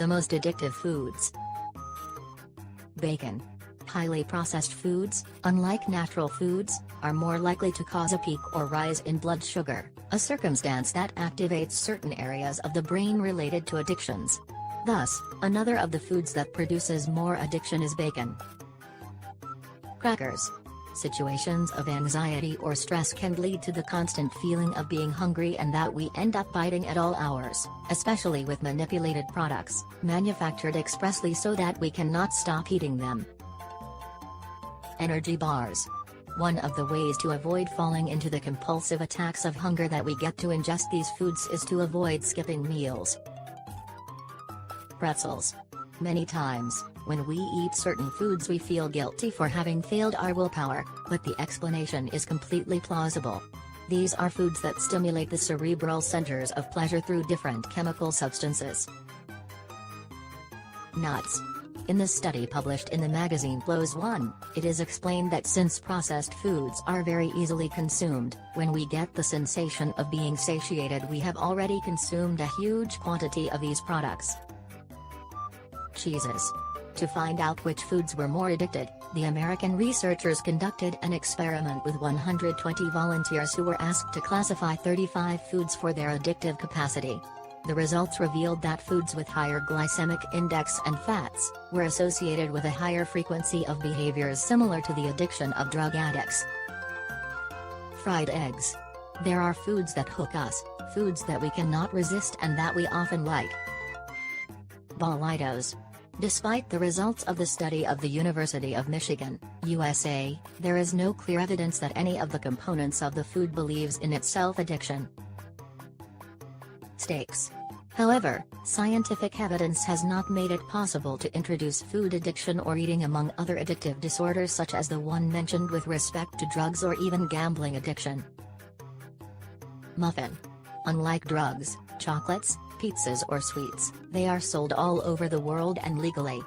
The most addictive foods. Bacon. Highly processed foods, unlike natural foods, are more likely to cause a peak or rise in blood sugar, a circumstance that activates certain areas of the brain related to addictions. Thus, another of the foods that produces more addiction is bacon. Crackers. Situations of anxiety or stress can lead to the constant feeling of being hungry and that we end up biting at all hours, especially with manipulated products, manufactured expressly so that we cannot stop eating them. Energy bars. One of the ways to avoid falling into the compulsive attacks of hunger that we get to ingest these foods is to avoid skipping meals. Pretzels. Many times, when we eat certain foods we feel guilty for having failed our willpower, but the explanation is completely plausible. These are foods that stimulate the cerebral centers of pleasure through different chemical substances. Nuts. In the study published in the magazine PLOS ONE, it is explained that since processed foods are very easily consumed, when we get the sensation of being satiated we have already consumed a huge quantity of these products. Cheeses. To find out which foods were more addicted, the American researchers conducted an experiment with 120 volunteers who were asked to classify 35 foods for their addictive capacity. The results revealed that foods with higher glycemic index and fats were associated with a higher frequency of behaviors similar to the addiction of drug addicts. Fried eggs. There are foods that hook us, foods that we cannot resist and that we often like. Bolitos. Despite the results of the study of the University of Michigan, USA, there is no clear evidence that any of the components of the food believes in itself addiction. Steaks. However, scientific evidence has not made it possible to introduce food addiction or eating among other addictive disorders such as the one mentioned with respect to drugs or even gambling addiction. Muffin. Unlike drugs, chocolates, pizzas or sweets, they are sold all over the world and legally.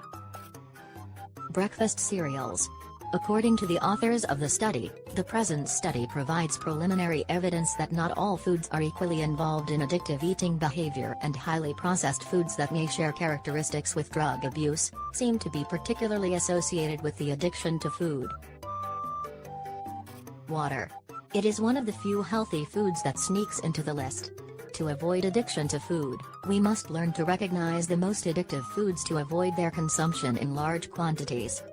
Breakfast cereals. According to the authors of the study, the present study provides preliminary evidence that not all foods are equally involved in addictive eating behavior, and highly processed foods that may share characteristics with drug abuse seem to be particularly associated with the addiction to food. Water. It is one of the few healthy foods that sneaks into the list. To avoid addiction to food, we must learn to recognize the most addictive foods to avoid their consumption in large quantities.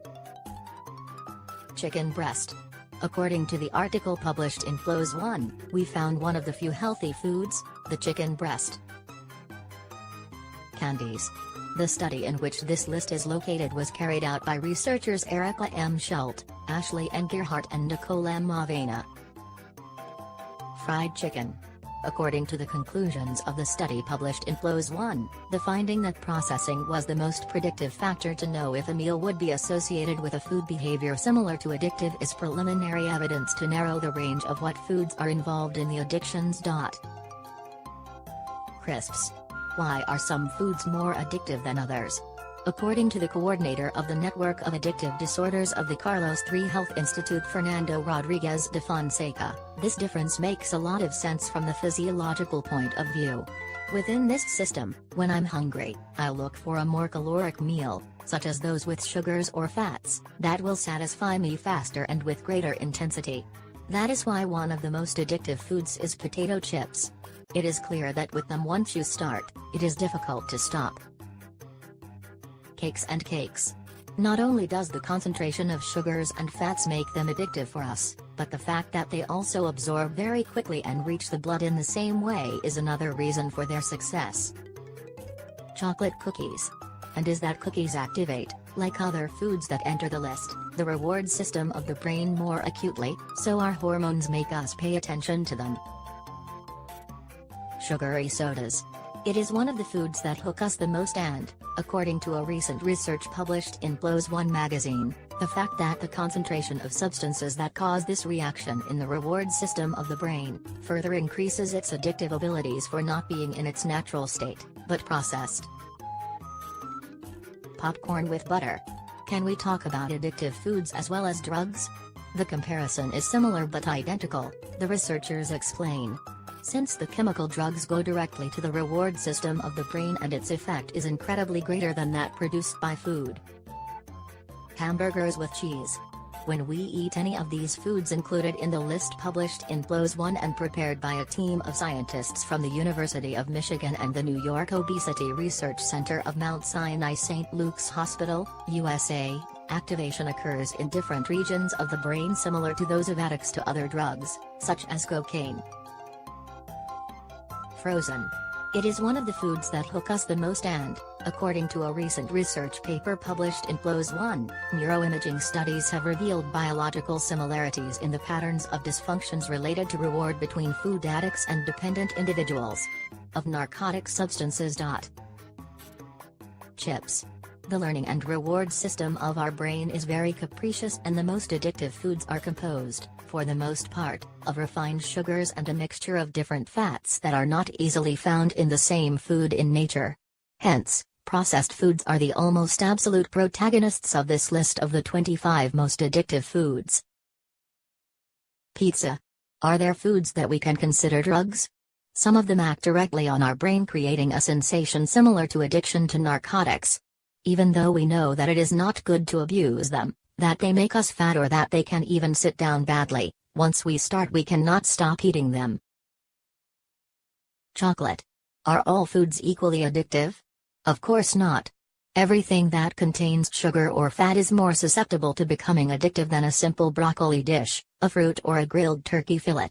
Chicken breast. According to the article published in PLOS ONE, we found one of the few healthy foods, the chicken breast. Candies. The study in which this list is located was carried out by researchers Erica M. Schult, Ashley N. Gerhardt and Nicole M. Mavena. Fried chicken. According to the conclusions of the study published in PLOS ONE, the finding that processing was the most predictive factor to know if a meal would be associated with a food behavior similar to addictive is preliminary evidence to narrow the range of what foods are involved in the addictions. Crisps. Why are some foods more addictive than others? According to the coordinator of the Network of Addictive Disorders of the Carlos III Health Institute Fernando Rodriguez de Fonseca, this difference makes a lot of sense from the physiological point of view. Within this system, when I'm hungry, I'll look for a more caloric meal, such as those with sugars or fats, that will satisfy me faster and with greater intensity. That is why one of the most addictive foods is potato chips. It is clear that with them once you start, it is difficult to stop. Cakes and cakes. Not only does the concentration of sugars and fats make them addictive for us, but the fact that they also absorb very quickly and reach the blood in the same way is another reason for their success. Chocolate cookies. And is that cookies activate, like other foods that enter the list, the reward system of the brain more acutely, so our hormones make us pay attention to them. Sugary sodas. It is one of the foods that hook us the most and, according to a recent research published in PLOS ONE magazine, the fact that the concentration of substances that cause this reaction in the reward system of the brain, further increases its addictive abilities for not being in its natural state, but processed. Popcorn with butter. Can we talk about addictive foods as well as drugs? The comparison is similar but identical, the researchers explain. Since the chemical drugs go directly to the reward system of the brain and its effect is incredibly greater than that produced by food. Hamburgers with cheese. When we eat any of these foods included in the list published in PLOS 1 and prepared by a team of scientists from the University of Michigan and the New York Obesity Research Center of Mount Sinai St. Luke's Hospital, USA, activation occurs in different regions of the brain similar to those of addicts to other drugs, such as cocaine. Frozen. It is one of the foods that hook us the most and, according to a recent research paper published in PLOS 1, neuroimaging studies have revealed biological similarities in the patterns of dysfunctions related to reward between food addicts and dependent individuals. Of narcotic substances. Chips. The learning and reward system of our brain is very capricious and the most addictive foods are composed, for the most part, of refined sugars and a mixture of different fats that are not easily found in the same food in nature. Hence, processed foods are the almost absolute protagonists of this list of the 25 most addictive foods. Pizza. Are there foods that we can consider drugs? Some of them act directly on our brain, creating a sensation similar to addiction to narcotics. Even though we know that it is not good to abuse them, that they make us fat or that they can even sit down badly, once we start we cannot stop eating them. Chocolate. Are all foods equally addictive? Of course not. Everything that contains sugar or fat is more susceptible to becoming addictive than a simple broccoli dish, a fruit or a grilled turkey fillet.